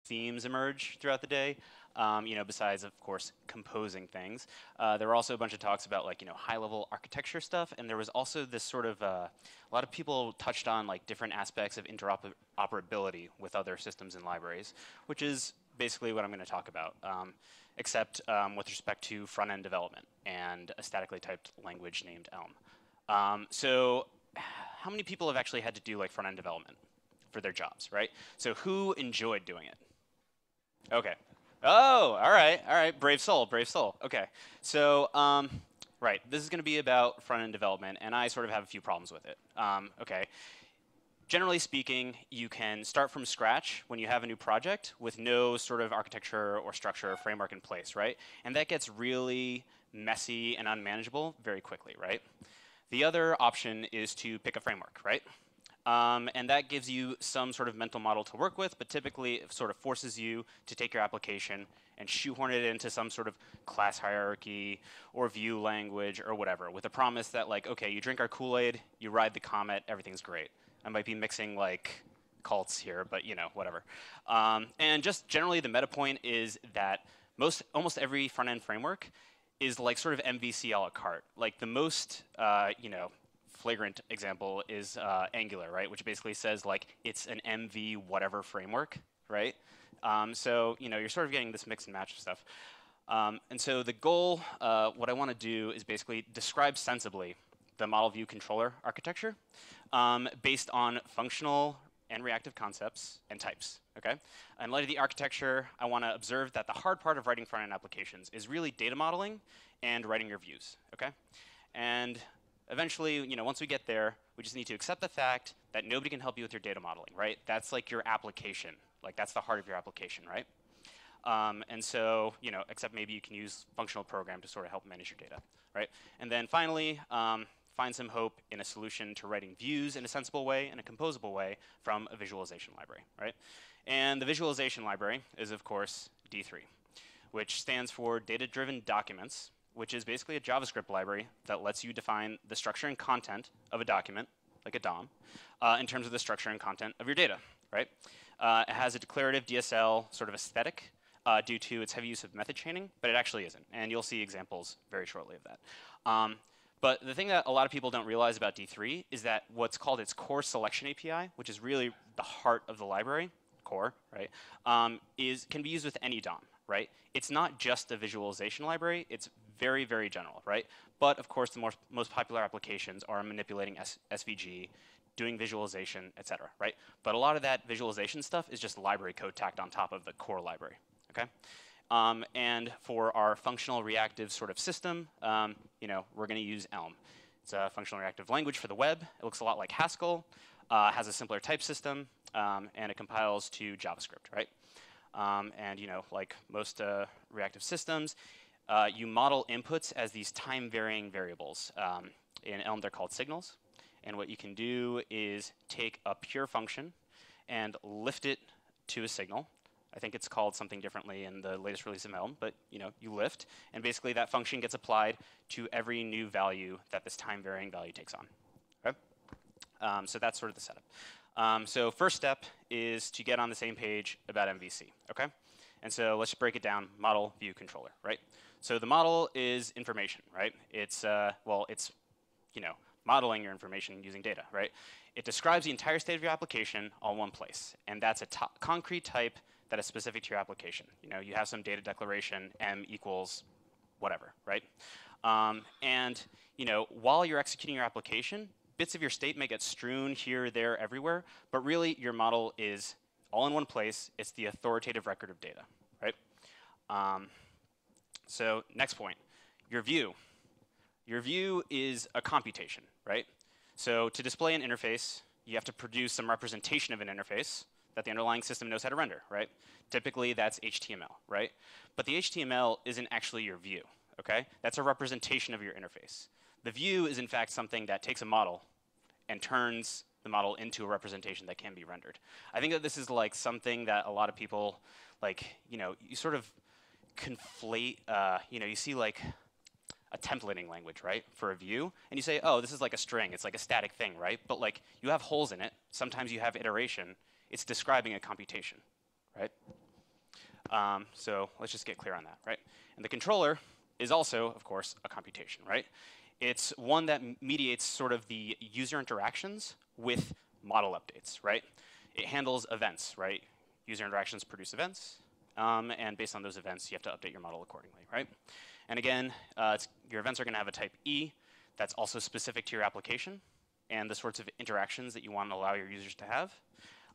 themes emerge throughout the day. Besides, of course, composing things. There were also a bunch of talks about like, high-level architecture stuff, and there was also this sort of, a lot of people touched on like different aspects of interoperability with other systems and libraries, which is basically what I'm going to talk about, except with respect to front-end development and a statically typed language named Elm. So how many people have actually had to do like front-end development for their jobs, right? So who enjoyed doing it? Okay. Oh, all right, brave soul, brave soul. Okay, so, right, this is gonna be about front-end development, and I sort of have a few problems with it. Okay, generally speaking, you can start from scratch when you have a new project with no sort of architecture or structure or framework in place, right? And that gets really messy and unmanageable very quickly, right? The other option is to pick a framework, right? And that gives you some sort of mental model to work with, but typically it sort of forces you to take your application and shoehorn it into some sort of class hierarchy or view language or whatever, with a promise that like, okay, you drink our Kool-Aid, you ride the comet, everything's great. I might be mixing like cults here, but whatever. And just generally the meta point is that almost every front-end framework is like sort of MVC a la carte. Like the most, flagrant example is Angular, right? Which basically says like it's an MV whatever framework, right? So you're sort of getting this mix and match of stuff. And so the goal, what I want to do is basically describe sensibly the model view controller architecture based on functional and reactive concepts and types, okay? In light of the architecture, I want to observe that the hard part of writing front-end applications is really data modeling and writing your views, okay? And eventually, once we get there, we just need to accept the fact that nobody can help you with your data modeling, right? That's like your application. Like that's the heart of your application, right? And so, except maybe you can use functional program to sort of help manage your data, right? And then finally, find some hope in a solution to writing views in a sensible way, in a composable way, from a visualization library, right? And the visualization library is, of course, D3, which stands for Data-Driven Documents, which is basically a JavaScript library that lets you define the structure and content of a document, like a DOM, in terms of the structure and content of your data, right? It has a declarative DSL sort of aesthetic due to its heavy use of method chaining, but it actually isn't. And you'll see examples very shortly of that. But the thing that a lot of people don't realize about D3 is that what's called its core selection API, which is really the heart of the library, core, right, can be used with any DOM, right? It's not just a visualization library, it's very, very general, right? But of course, the most popular applications are manipulating SVG, doing visualization, et cetera, right? But a lot of that visualization stuff is just library code tacked on top of the core library, okay? And for our functional reactive sort of system, we're going to use Elm. It's a functional reactive language for the web. It looks a lot like Haskell, has a simpler type system, and it compiles to JavaScript, right? And like most reactive systems, you model inputs as these time-varying variables. In Elm, they're called signals. And what you can do is take a pure function and lift it to a signal. I think it's called something differently in the latest release of Elm, but you lift, and basically that function gets applied to every new value that this time-varying value takes on. Okay? So that's sort of the setup. So first step is to get on the same page about MVC. Okay? And so let's break it down. Model, view, controller. Right? So the model is information. Right? It's modeling your information using data. Right? It describes the entire state of your application all in one place, and that's a concrete type that is specific to your application. You have some data declaration, m equals whatever, right? And while you're executing your application, bits of your state may get strewn here, there, everywhere, but really your model is all in one place. It's the authoritative record of data, right? So next point, your view. Your view is a computation, right? So to display an interface, you have to produce some representation of an interface that the underlying system knows how to render, right? Typically, that's HTML, right? But the HTML isn't actually your view, okay? That's a representation of your interface. The view is, in fact, something that takes a model and turns the model into a representation that can be rendered. I think that this is like something that a lot of people, you sort of conflate, you see like a templating language, right, for a view, and you say, oh, this is like a string, it's like a static thing, right? But like, you have holes in it, sometimes you have iteration, it's describing a computation, right? So let's just get clear on that, right? And the controller is also, of course, a computation, right? It's one that mediates sort of the user interactions with model updates, right? It handles events, right? User interactions produce events, and based on those events, you have to update your model accordingly, right? And again, your events are going to have a type E that's also specific to your application and the sorts of interactions that you want to allow your users to have.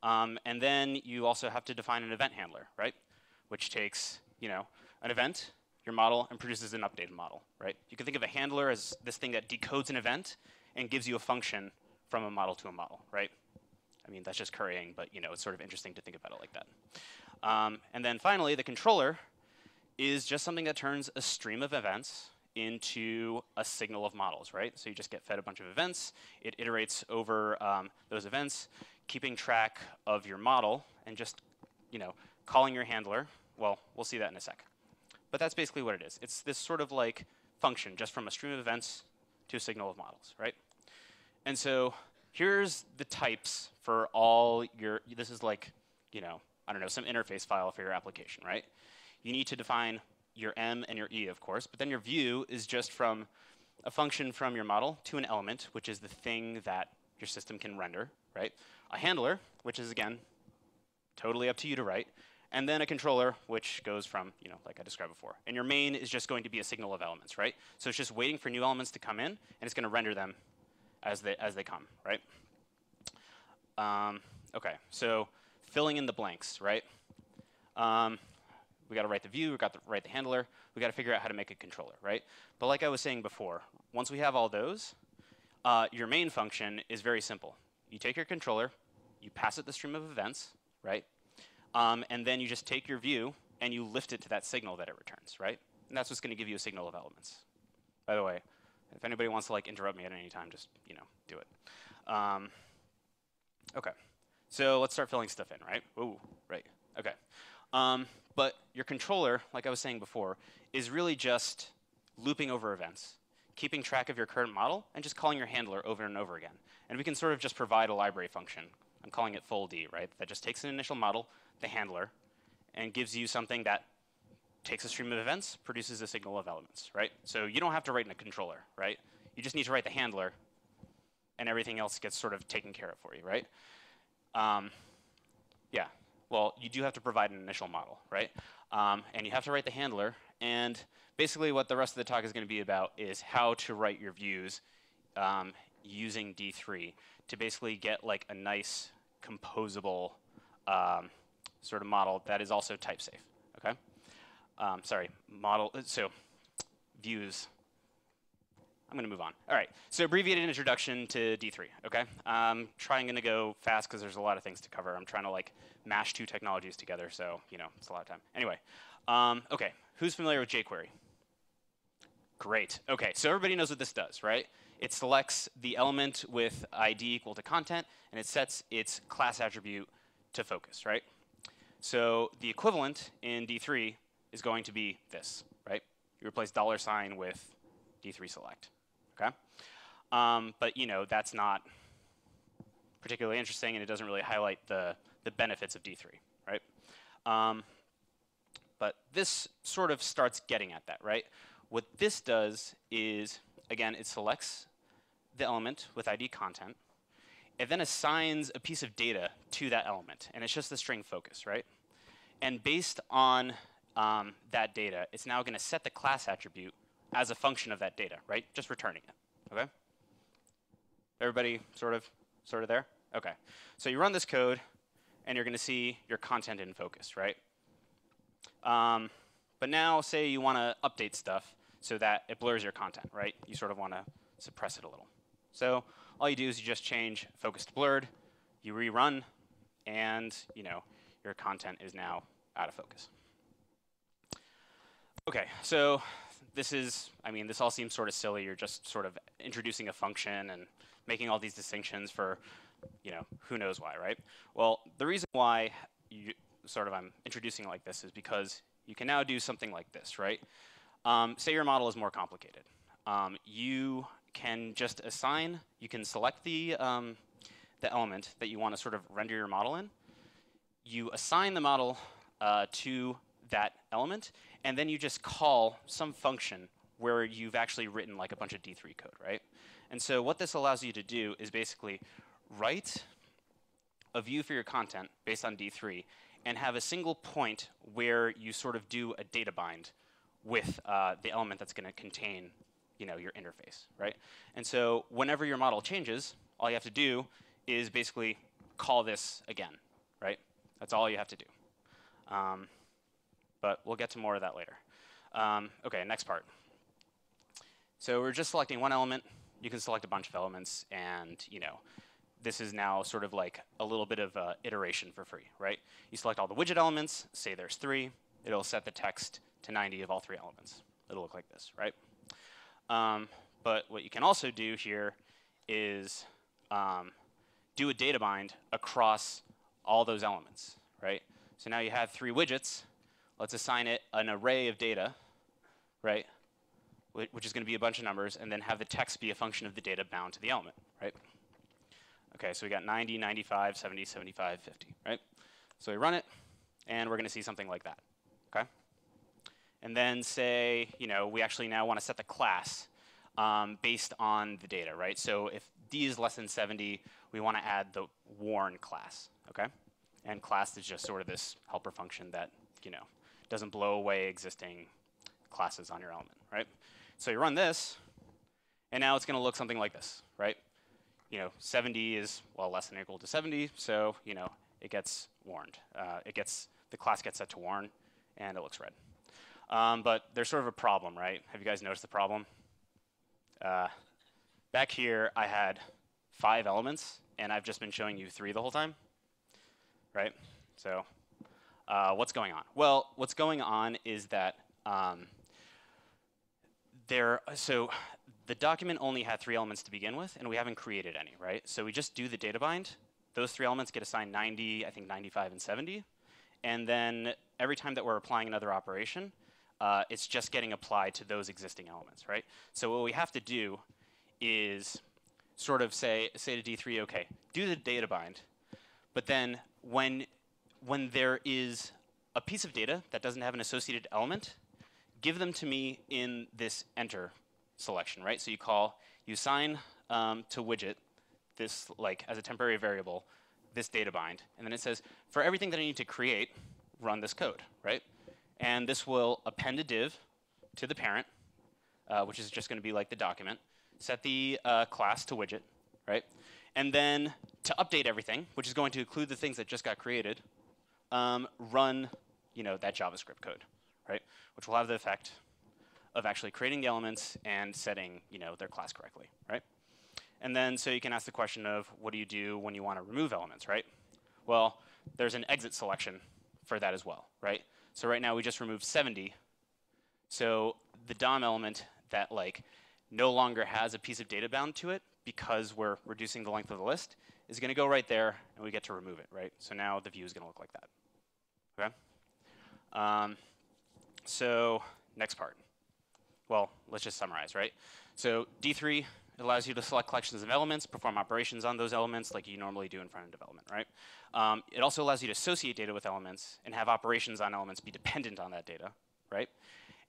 And then you also have to define an event handler, right? Which takes, an event, your model, and produces an updated model, right? You can think of a handler as this thing that decodes an event and gives you a function from a model to a model, right? I mean, that's just currying, but it's sort of interesting to think about it like that. And then finally, the controller is just something that turns a stream of events into a signal of models, right? So you just get fed a bunch of events. It iterates over those events, keeping track of your model, and just, calling your handler. Well, we'll see that in a sec. But that's basically what it is. It's this sort of like function just from a stream of events to a signal of models, right? And so here's the types for all your, this is like, I don't know, some interface file for your application, right? You need to define your M and your E, of course, but then your view is just from a function from your model to an element, which is the thing that your system can render, right? A handler, which is, again, totally up to you to write, and then a controller, which goes from, like I described before. And your main is just going to be a signal of elements, right? So it's just waiting for new elements to come in, and it's going to render them as they come, right? Okay, so filling in the blanks, right? We got to write the view, we got to write the handler, we got to figure out how to make a controller, right? But like I was saying before, once we have all those, your main function is very simple. You take your controller, you pass it the stream of events, right? And then you just take your view and you lift it to that signal that it returns, right? And that's what's going to give you a signal of elements. By the way, if anybody wants to interrupt me at any time, just do it. Okay, so let's start filling stuff in, right? Ooh, right. Okay. But your controller, like I was saying before, is really just looping over events, keeping track of your current model, and just calling your handler over and over again. And we can sort of just provide a library function. I'm calling it Foldy, right? That just takes an initial model, the handler, and gives you something that takes a stream of events, produces a signal of elements, right? So you don't have to write in a controller, right? You just need to write the handler, and everything else gets sort of taken care of for you, right? Yeah. Well, you do have to provide an initial model, right? And you have to write the handler. And basically what the rest of the talk is going to be about is how to write your views using D3 to basically get like a nice composable sort of model that is also type safe, okay? Sorry, model, so views. I'm going to move on. All right, so abbreviated introduction to D3, okay? I'm going to go fast because there's a lot of things to cover. I'm trying to mash two technologies together, so it's a lot of time. Anyway, okay, who's familiar with jQuery? Great. Okay, so everybody knows what this does, right? It selects the element with ID equal to content, and it sets its class attribute to focus, right? So the equivalent in D3 is going to be this, right? You replace $ with D3 select, okay? But that's not particularly interesting, and it doesn't really highlight the benefits of D3, right? But this sort of starts getting at that, right? What this does is, again, it selects the element with ID content. It then assigns a piece of data to that element, and it's just the string focus, right? And based on that data, it's now going to set the class attribute as a function of that data, right? Just returning it, okay? Everybody sort of there? Okay. So you run this code, and you're going to see your content in focus, right? But now, say you want to update stuff so that it blurs your content, right? You sort of want to suppress it a little. So all you do is you just change focus to blurred, you rerun, and your content is now out of focus. Okay, so this all seems sort of silly. You're just sort of introducing a function and making all these distinctions for, who knows why, right? Well, the reason why I'm introducing it like this is because you can now do something like this, right? Say your model is more complicated. You can just assign, you can select the element that you want to sort of render your model in. You assign the model to that element, and then you just call some function where you've actually written like a bunch of D3 code, right? And so what this allows you to do is basically write a view for your content based on D3 and have a single point where you sort of do a data bind with the element that's going to contain, you know, your interface, right? And so whenever your model changes, all you have to do is basically call this again, right? That's all you have to do. But we'll get to more of that later. Okay, next part. So we're just selecting one element. You can select a bunch of elements, and you know, this is now sort of like a little bit of iteration for free, right? You select all the widget elements, say there's 3. It'll set the text to 90 of all 3 elements. It'll look like this, right? But what you can also do here is do a data bind across all those elements, right? So now you have 3 widgets. Let's assign it an array of data, right? Which is going to be a bunch of numbers, and then have the text be a function of the data bound to the element, right? Okay, so we got 90, 95, 70, 75, 50, right? So we run it, and we're going to see something like that, okay? And then say, you know, we actually now want to set the class based on the data, right? So if D is less than 70, we want to add the worn class, okay? And class is just sort of this helper function that, you know, doesn't blow away existing classes on your element, right? So you run this, and now it's going to look something like this, right? You know, 70 is, well, less than or equal to 70, so, you know, it gets warned. The class gets set to warn, and it looks red. But there's sort of a problem, right? Have you guys noticed the problem? Back here, I had 5 elements, and I've just been showing you 3 the whole time, right? So what's going on? Well, what's going on is that so the document only had 3 elements to begin with, and we haven't created any, right? So we just do the data bind. Those 3 elements get assigned 90, I think 95, and 70. And then every time that we're applying another operation, it's just getting applied to those existing elements, right? So what we have to do is sort of say to D3, okay, do the data bind, but then when there is a piece of data that doesn't have an associated element, give them to me in this enter selection, right? So you assign to widget this, like, as a temporary variable, this data bind, and then it says, for everything that I need to create, run this code, right? And this will append a div to the parent, which is just going to be like the document, set the class to widget, right? And then to update everything, which is going to include the things that just got created, run, you know, that JavaScript code, right? Which will have the effect of actually creating the elements and setting, you know, their class correctly, right? And then so you can ask the question of what do you do when you want to remove elements, right? Well, there's an exit selection for that as well, right? So right now we just removed 70. So the DOM element that like no longer has a piece of data bound to it because we're reducing the length of the list is going to go right there, and we get to remove it, right? So now the view is going to look like that, okay? So next part. Well, let's just summarize, right? So D3 allows you to select collections of elements, perform operations on those elements like you normally do in front-end development, right? It also allows you to associate data with elements and have operations on elements be dependent on that data, right?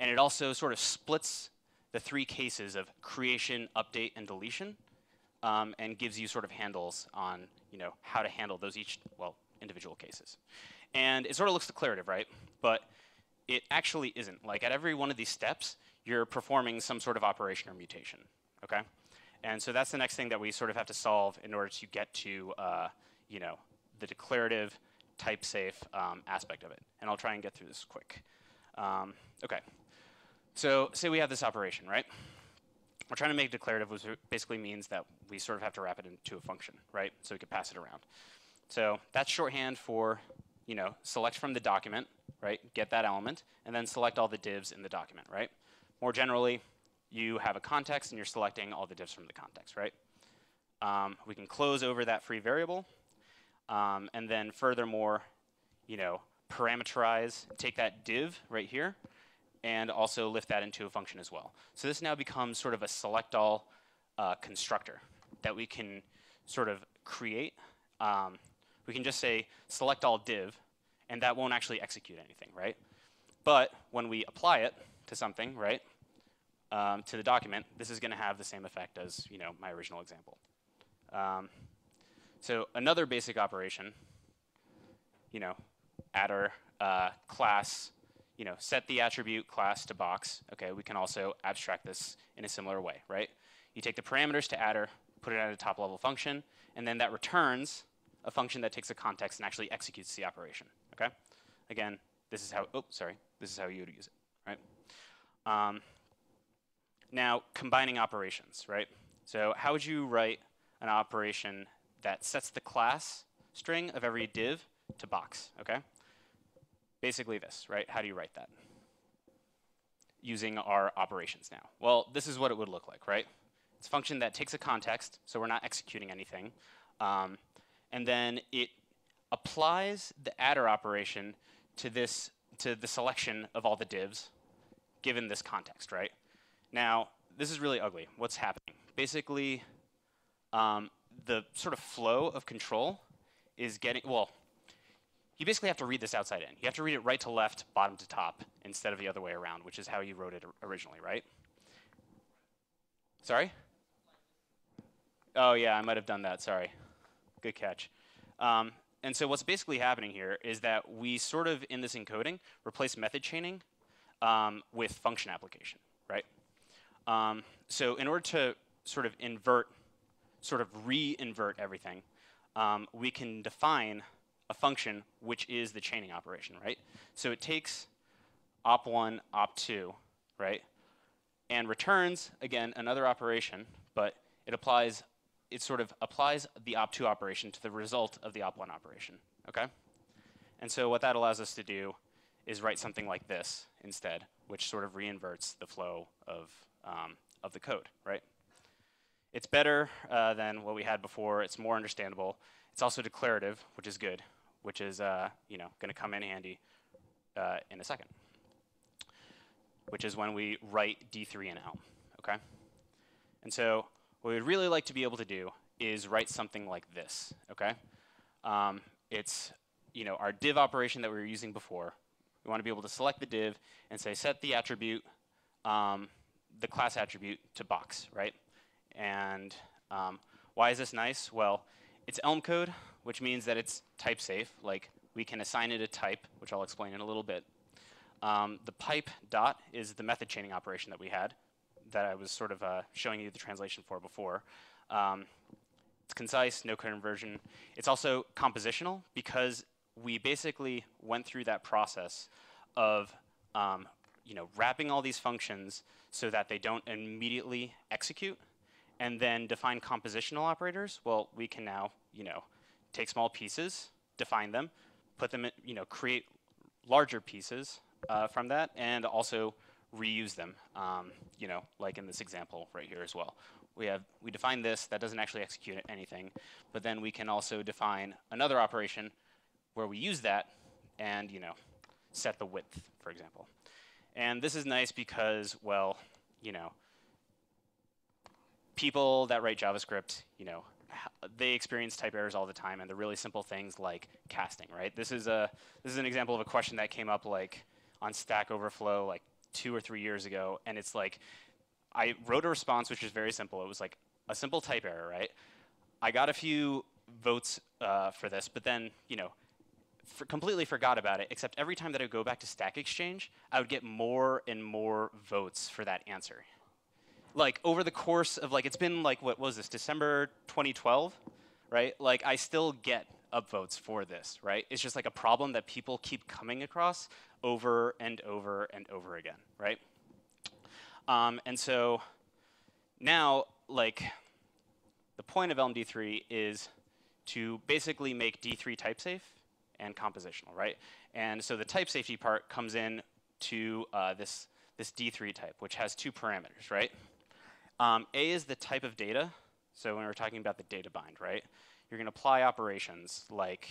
And it also sort of splits the 3 cases of creation, update, and deletion, and gives you sort of handles on, you know, how to handle those individual cases. And it sort of looks declarative, right? But it actually isn't. Like at every one of these steps, you're performing some sort of operation or mutation, okay? And so that's the next thing that we sort of have to solve in order to get to, you know, the declarative, type-safe aspect of it. And I'll try and get through this quick. Okay, so say we have this operation, right? We're trying to make declarative, which basically means that we sort of have to wrap it into a function, right? So we can pass it around. So that's shorthand for, you know, select from the document, right? Get that element, and then select all the divs in the document, right? More generally, you have a context, and you're selecting all the divs from the context, right? We can close over that free variable, and then furthermore, you know, parameterize, take that div right here, and also lift that into a function as well. So this now becomes sort of a SelectAll constructor that we can sort of create. We can just say SelectAll div, and that won't actually execute anything, right? But when we apply it to something, right, to the document, this is going to have the same effect as my original example. So another basic operation, attr class, set the attribute class to box. Okay, we can also abstract this in a similar way, right? You take the parameters to attr, put it at a top level function, and then that returns a function that takes a context and actually executes the operation. Okay, again, this is how. Oh, sorry, this is how you would use it, right? Now, combining operations, right? So how would you write an operation that sets the class string of every div to box? Okay. Basically this, right? How do you write that? Using our operations now. Well, this is what it would look like, right? It's a function that takes a context, so we're not executing anything. And then it applies the attr operation to the selection of all the divs given this context, right? Now, this is really ugly. What's happening? Basically, the sort of flow of control is getting, well, you basically have to read this outside in. You have to read it right to left, bottom to top, instead of the other way around, which is how you wrote it originally, right? Sorry? Oh, yeah, I might have done that. Sorry. Good catch. And so what's basically happening here is that we sort of, in this encoding, replace method chaining with function application, right? So in order to sort of re-invert everything, we can define a function which is the chaining operation, right? So it takes op1, op2, right? And returns, again, another operation, but it sort of applies the op2 operation to the result of the op1 operation, okay? And so what that allows us to do is write something like this instead, which sort of re-inverts the flow of the code, right? It's better than what we had before. It's more understandable. It's also declarative, which is good, which is going to come in handy in a second, which is when we write D3 in Elm, okay? And so what we'd really like to be able to do is write something like this, okay? It's our div operation that we were using before. We want to be able to select the div and say set the attribute, the class attribute to box, right? And why is this nice? Well, it's Elm code, which means that it's type safe. Like we can assign it a type, which I'll explain in a little bit. The pipe dot is the method chaining operation that we had, that I was sort of showing you the translation for before. It's concise, no conversion. It's also compositional because we basically went through that process of wrapping all these functions so that they don't immediately execute, and then define compositional operators. Well, we can now take small pieces, define them, put them in, create larger pieces from that, and also reuse them, like in this example right here as well. We define this, that doesn't actually execute anything, but then we can also define another operation where we use that and, set the width, for example. And this is nice because, well, people that write JavaScript, they experience type errors all the time, and they're really simple things like casting, right? This is an example of a question that came up like on Stack Overflow like 2 or 3 years ago, and it's like I wrote a response which is very simple. It was like a simple type error, right? I got a few votes for this, but then completely forgot about it. Except every time that I would go back to Stack Exchange, I would get more and more votes for that answer. Like over the course of it's been like what was this, December 2012, right? Like I still get upvotes for this, right? It's just like a problem that people keep coming across over and over and over again, right? And so now, the point of Elm-d3 is to basically make D3 type safe and compositional, right? And so the type safety part comes in to this D3 type, which has 2 parameters, right? A is the type of data. So when we're talking about the data bind, right? You're going to apply operations like,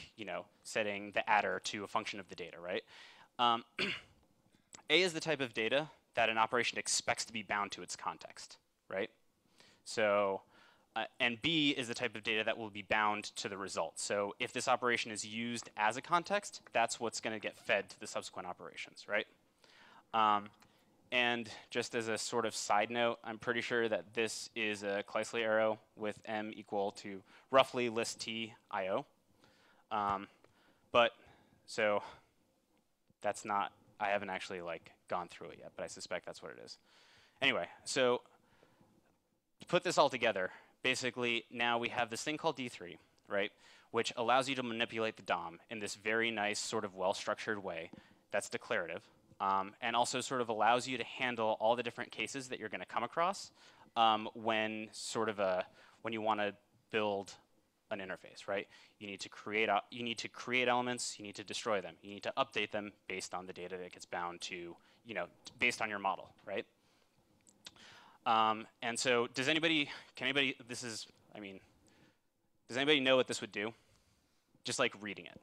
setting the attr to a function of the data, right? A is the type of data that an operation expects to be bound to its context, right? So, and B is the type of data that will be bound to the result. So if this operation is used as a context, that's what's going to get fed to the subsequent operations, right? And just as a sort of side note, I'm pretty sure that this is a Kleisli arrow with m equal to roughly list t io. But so that's not, I haven't actually like gone through it yet, but I suspect that's what it is. Anyway, so to put this all together, basically now we have this thing called D3, right, which allows you to manipulate the DOM in this very nice sort of well-structured way that's declarative, and also sort of allows you to handle all the different cases that you're going to come across when when you want to build an interface, right? You need to create elements, you need to destroy them, you need to update them based on the data that gets bound to, based on your model, right? And so does anybody know what this would do? Just like reading it.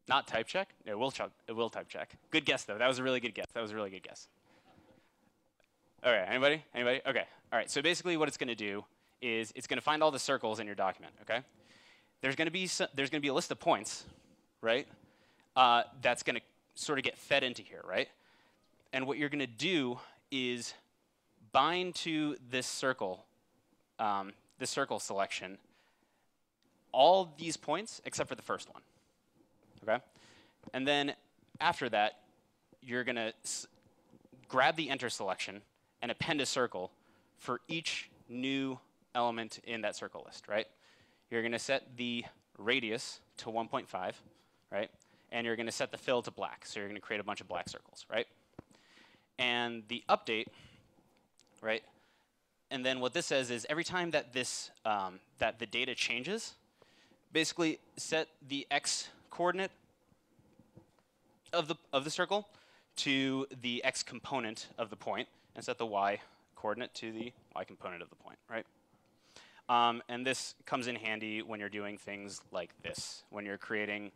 Not type check? It will type check. Good guess though. That was a really good guess. Okay, anybody? Okay. All right, so basically what it's going to do is it's going to find all the circles in your document, okay? There's going to be a list of points, right? That's going to sort of get fed into here, right? And what you're going to do is bind to this circle selection, all these points except for the first one, okay? And then after that, you're going to grab the enter selection and append a circle for each new element in that circle list, right? You're going to set the radius to 1.5, right? And you're going to set the fill to black, so you're going to create a bunch of black circles, right? And the update, right? And then what this says is every time that that the data changes, basically set the x coordinate of the circle to the x component of the point, and set the y coordinate to the y component of the point, right? And this comes in handy when you're doing things like this, when you're creating,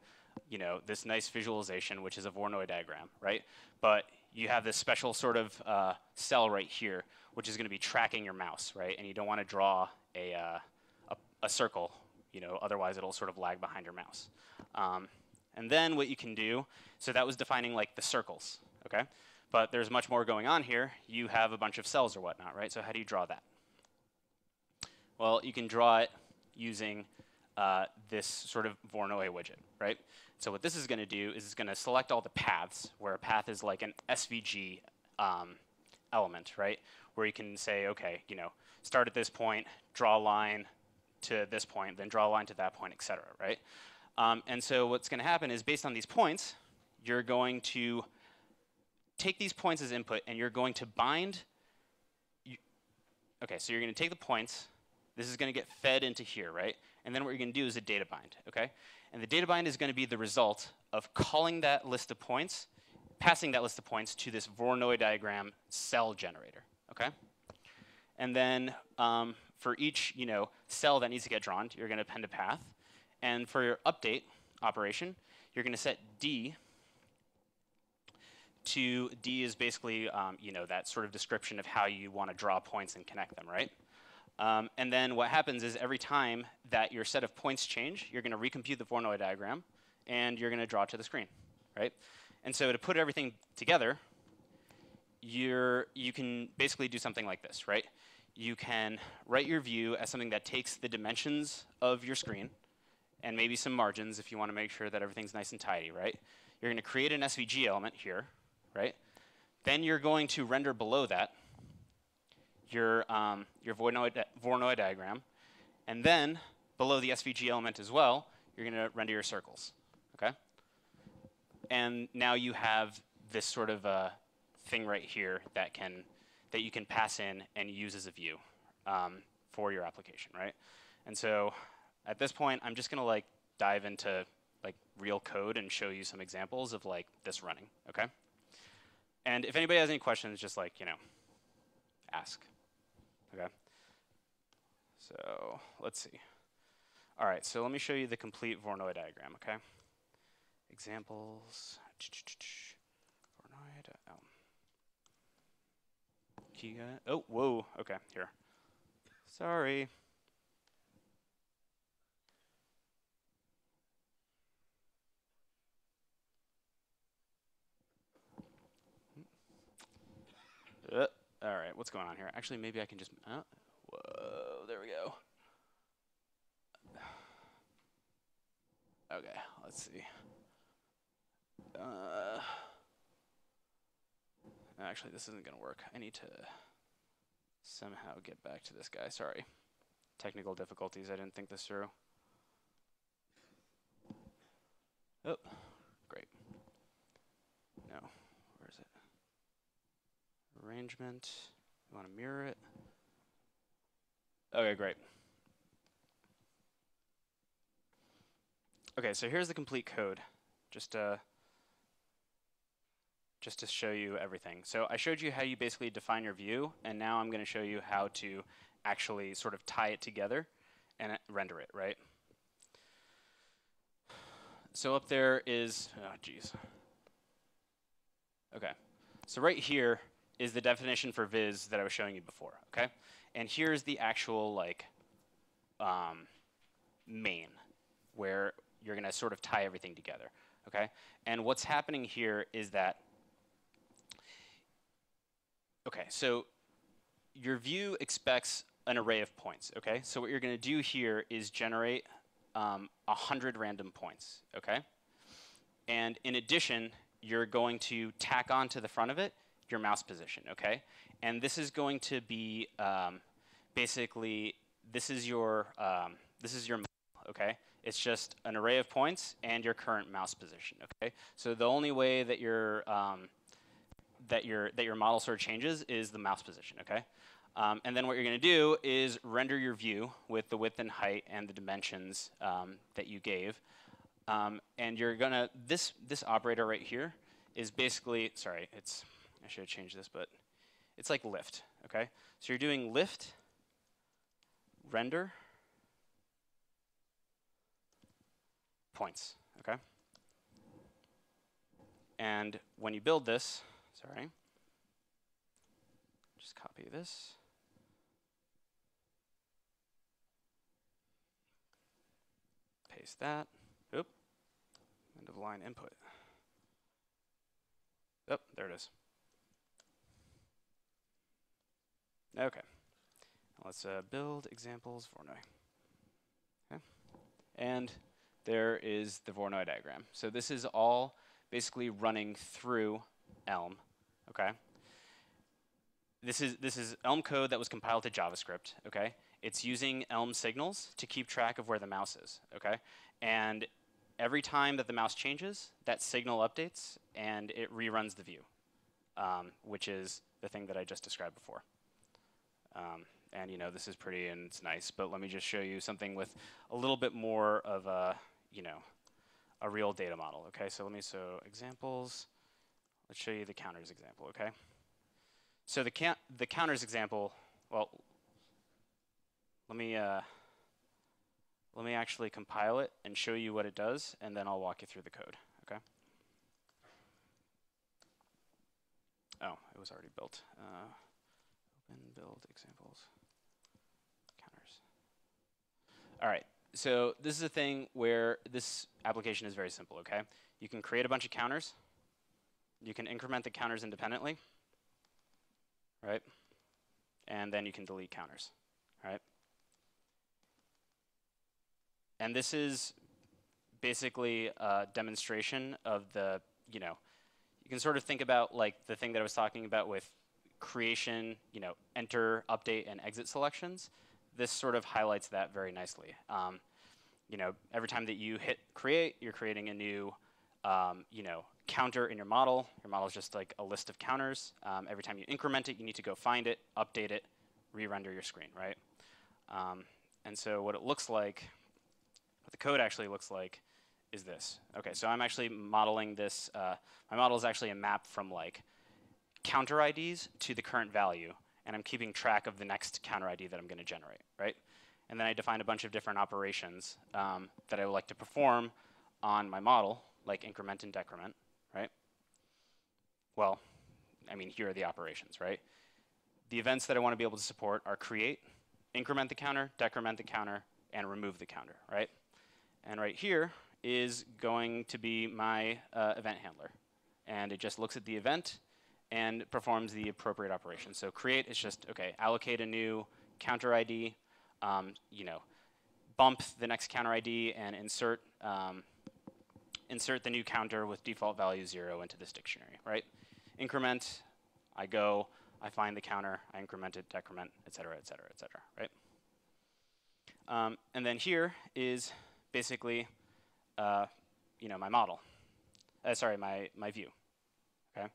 this nice visualization, which is a Voronoi diagram, right? But you have this special sort of cell right here, which is going to be tracking your mouse, right? And you don't want to draw a circle, otherwise it'll sort of lag behind your mouse. And then what you can do, so that was defining like the circles, okay? But there's much more going on here. You have a bunch of cells or whatnot, right? So how do you draw that? Well, you can draw it using this sort of Voronoi widget, right? So what this is going to do is it's going to select all the paths, where a path is like an SVG element, right? Where you can say, okay, start at this point, draw a line to this point, then draw a line to that point, et cetera, right? And so what's going to happen is based on these points, you're going to take these points as input, and you're going to bind. Okay, so you're going to take the points. This is going to get fed into here, right? And then what you're going to do is a data bind, okay? And the data bind is going to be the result of calling that list of points, passing that list of points to this Voronoi diagram cell generator, okay? And then for each cell that needs to get drawn, you're going to append a path. And for your update operation, you're going to set D to D is basically that sort of description of how you want to draw points and connect them, right? And then what happens is every time that your set of points change, you're going to recompute the Voronoi diagram, and you're going to draw it to the screen, right? And so to put everything together, you can basically do something like this, right? You can write your view as something that takes the dimensions of your screen and maybe some margins if you want to make sure that everything's nice and tidy, right? You're going to create an SVG element here, right? Then you're going to render below that your Voronoi diagram, and then below the SVG element as well, you're going to render your circles, okay? And now you have this sort of thing right here that you can pass in and use as a view for your application, right? And so at this point, I'm just going to like dive into like real code and show you some examples of like this running, okay? And if anybody has any questions, just like, ask, okay? So let's see. All right, so let me show you the complete Voronoi diagram, okay? Examples. Voronoi diagram. Oh, whoa, okay, here. Sorry. all right, what's going on here? Actually, maybe I can just, oh, whoa, there we go. Okay, let's see. Actually, this isn't going to work. I need to somehow get back to this guy. Sorry. Technical difficulties. I didn't think this through. Oh, great. No, where is it? Arrangement. You want to mirror it? Okay, great. Okay, so here's the complete code, just to show you everything. So I showed you how you basically define your view, and now I'm going to show you how to actually sort of tie it together and render it, right? So up there is, oh geez. Okay, so right here is the definition for viz that I was showing you before, okay? And here's the actual like main, where you're going to sort of tie everything together, okay? And what's happening here is that, okay, so your view expects an array of points, okay? So what you're going to do here is generate 100 random points, okay? And in addition, you're going to tack on to the front of it your mouse position, okay? And this is going to be basically, this is your okay? It's just an array of points and your current mouse position, okay? So the only way that your model sort of changes is the mouse position, okay? And then what you're going to do is render your view with the width and height and the dimensions that you gave. And you're going to, this operator right here is basically, sorry, I should have changed this, but it's like lift, okay? So you're doing lift, render, points, okay? And when you build this, sorry, just copy this. Paste that. Oop. End of line input. Oh, there it is. Okay. Let's build examples Voronoi. Okay. And there is the Voronoi diagram. So this is all basically running through Elm. Okay. This is Elm code that was compiled to JavaScript. Okay. It's using Elm signals to keep track of where the mouse is. Okay. And every time that the mouse changes, that signal updates and it reruns the view, which is the thing that I just described before. And you know, this is pretty and it's nice, but let me just show you something with a little bit more of a, you know, a real data model. Okay, so examples. Let's show you the counters example. Okay, so the counters example. Well, let me actually compile it and show you what it does, and then I'll walk you through the code. Okay. Oh, it was already built. Open build examples. Counters. All right. So this is a thing where this application is very simple, okay? You can create a bunch of counters. You can increment the counters independently, right? And then you can delete counters, right? And this is basically a demonstration of the, you know, you can sort of think about like the thing that I was talking about with creation, you know, enter, update, and exit selections. This sort of highlights that very nicely. You know, every time that you hit create, you're creating a new, you know, counter in your model. Your model is just like a list of counters. Every time you increment it, you need to go find it, update it, re-render your screen, right? And so what it looks like, what the code actually looks like, is this. Okay, so I'm actually modeling this. My model is actually a map from like counter IDs to the current value, and I'm keeping track of the next counter ID that I'm going to generate, right? And then I define a bunch of different operations that I would like to perform on my model, like increment and decrement, right? Well, I mean, here are the operations, right? The events that I want to be able to support are create, increment the counter, decrement the counter, and remove the counter, right? And right here is going to be my event handler. And it just looks at the event, and performs the appropriate operation. So create is just, okay, allocate a new counter ID, you know, bump the next counter ID and insert insert the new counter with default value 0 into this dictionary, right? Increment, I go, I find the counter, I increment it, decrement, et cetera, right? And then here is basically, you know, my model. Sorry, my view, okay?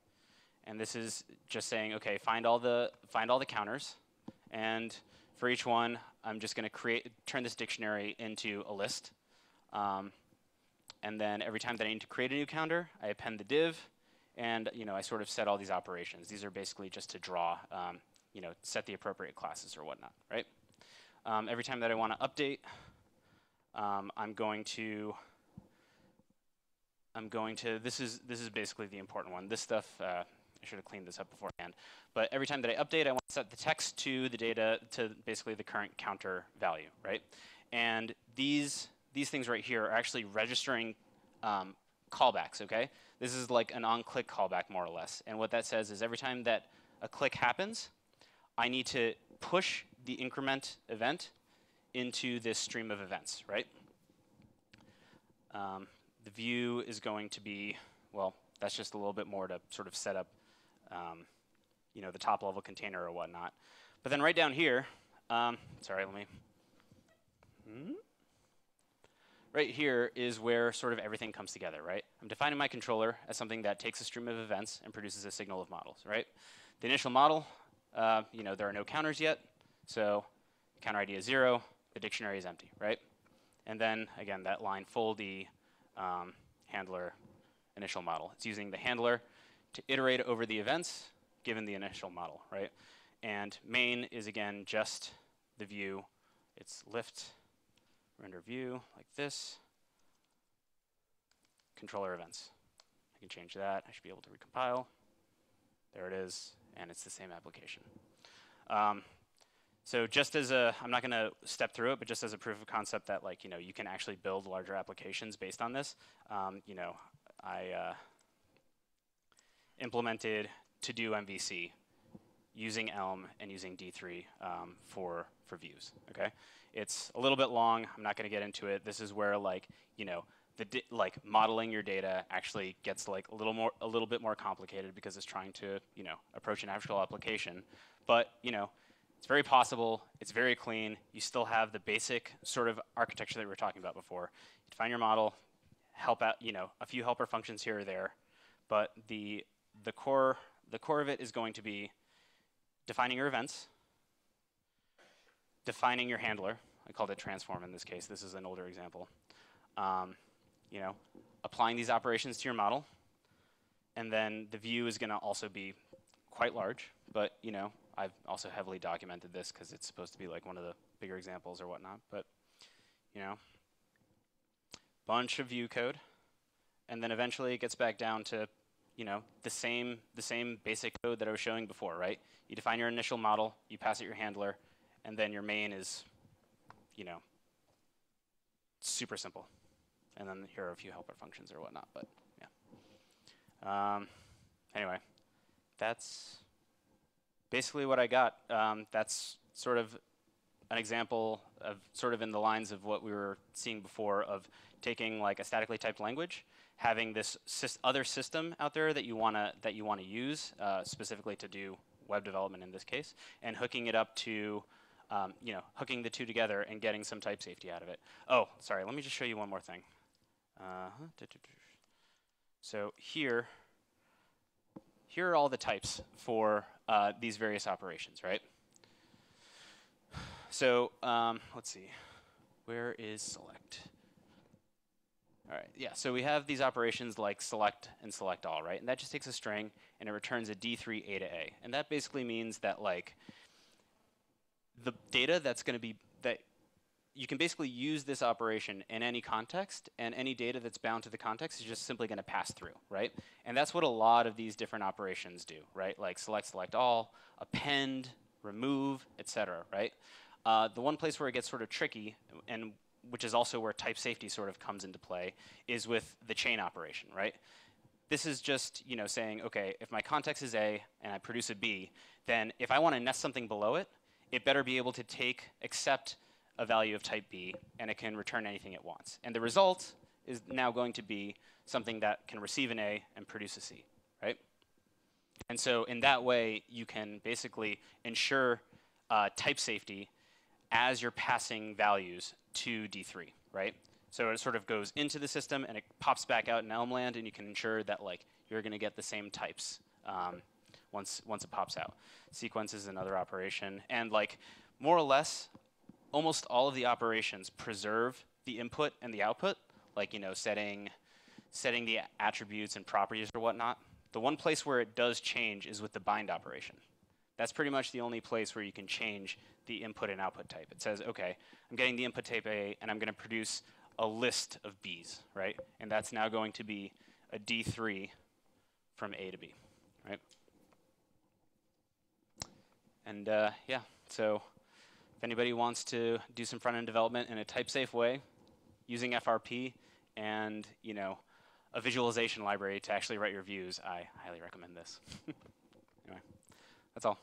And this is just saying, okay, find all the counters, and for each one, I'm just going to turn this dictionary into a list. And then every time that I need to create a new counter, I append the div, and you know, I sort of set all these operations. These are basically just to draw, you know, set the appropriate classes or whatnot, right? Every time that I want to update, I'm going to. This is basically the important one. This stuff, I should have cleaned this up beforehand. But every time that I update, I want to set the text to the data to basically the current counter value, right? And these things right here are actually registering callbacks, okay? This is like an on-click callback, more or less. And what that says is every time that a click happens, I need to push the increment event into this stream of events, right? The view is going to be, well, that's just a little bit more to sort of set up, you know, the top-level container or whatnot. But then right down here, sorry, let me. Right here is where sort of everything comes together, right? I'm defining my controller as something that takes a stream of events and produces a signal of models, right? The initial model, you know, there are no counters yet, so counter ID is 0, the dictionary is empty, right? And then, again, that line Foldy handler initial model. It's using the handler to iterate over the events given the initial model, right? And main is, again, just the view. It's lift, render view, like this. Controller events. I can change that. I should be able to recompile. There it is, and it's the same application. So just as a, I'm not going to step through it, but just as a proof of concept that, like, you know, you can actually build larger applications based on this, you know, I implemented to-do MVC using Elm and using D3 for views, okay? It's a little bit long. I'm not going to get into it. This is where, like, you know, like modeling your data actually gets like a little bit more complicated because it's trying to, you know, approach an actual application. But, you know, it's very possible. It's very clean. You still have the basic sort of architecture that we were talking about before. You define your model, help out, you know, a few helper functions here or there, but the core of it is going to be defining your events, defining your handler. I called it transform in this case. This is an older example. You know, applying these operations to your model, and then the view is going to also be quite large. But you know, I've also heavily documented this because it's supposed to be like one of the bigger examples or whatnot. But you know, bunch of view code, and then eventually it gets back down to, you know, the same basic code that I was showing before, right? You define your initial model, you pass it your handler, and then your main is, you know, super simple. And then here are a few helper functions or whatnot, but yeah. Anyway, that's basically what I got. That's sort of an example of sort of in the lines of what we were seeing before of taking like a statically typed language, having this other system out there that you wanna use specifically to do web development in this case, and hooking it up to you know, hooking the two together and getting some type safety out of it. Oh, sorry, let me just show you one more thing. So here are all the types for these various operations, right? So let's see, where is select? All right, yeah, so we have these operations like select and SelectAll, right? And that just takes a string and it returns a D3 A to A. And that basically means that like the data that's going to be, that you can basically use this operation in any context, and any data that's bound to the context is just simply going to pass through, right? And that's what a lot of these different operations do, right? Like select, SelectAll, append, remove, etc., right? The one place where it gets sort of tricky, and which is also where type safety sort of comes into play, is with the chain operation, right? this is just, you know, saying, okay, if my context is A and I produce a B, then if I want to nest something below it, it better be able to accept a value of type B, and it can return anything it wants. And the result is now going to be something that can receive an A and produce a C, right? And so in that way, you can basically ensure type safety as you're passing values to D3, right? So it sort of goes into the system and it pops back out in Elm land, and you can ensure that like you're going to get the same types once it pops out. Sequence is another operation, and like more or less, almost all of the operations preserve the input and the output, like, you know, setting the attributes and properties or whatnot. The one place where it does change is with the bind operation. That's pretty much the only place where you can change the input and output type. It says, okay, I'm getting the input type A, and I'm going to produce a list of Bs, right? And that's now going to be a D3 from A to B, right? And yeah, so if anybody wants to do some front-end development in a type-safe way, using FRP and, you know, a visualization library to actually write your views, I highly recommend this. Anyway, that's all.